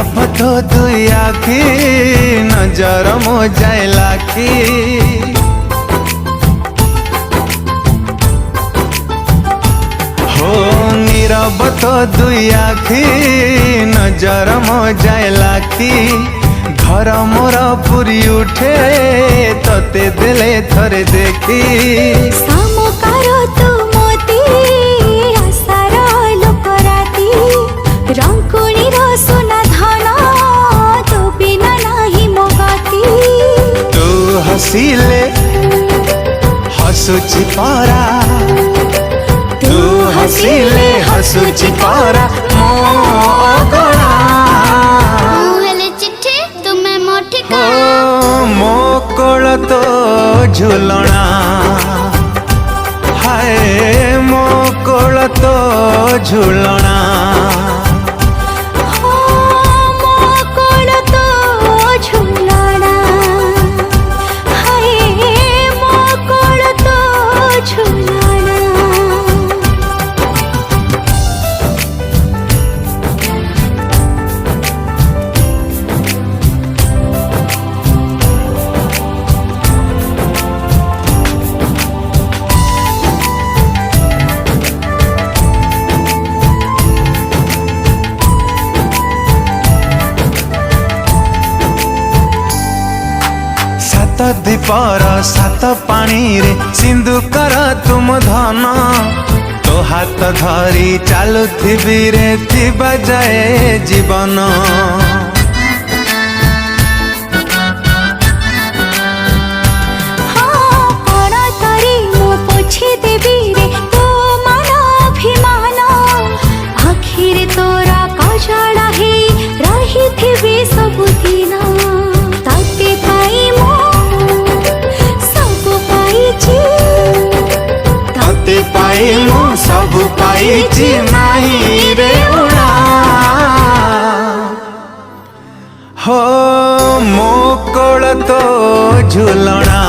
नीरव तो दुई आखी नजर मो जाए लाखी हो नीरव तो दुई आखी नजर मो जाए लाखी घर मोर पुरी उठे तते देले थरे देखी सामकार तू मोती आसार लोक राती रंकुणी रो सोना धन तो बिना नाही मो गति तू हसीले हसुची परा तू हसीले हसुची परा मो अगणा चिट्ठी तुम्हें मोठिका मो कोल तो झुलना हाय मो कोल तो झुलना सात दीपर सात पानी रे सिंधु कर तुम धन तो हाथ धरी चलुथिबी रे थिबा जाए जीवन तोरा कजड़ा ही रही थी सबुदिन ताते पाई मु सब पाइछि नहीं रे उड़ा हो मो कोल तो झुलना।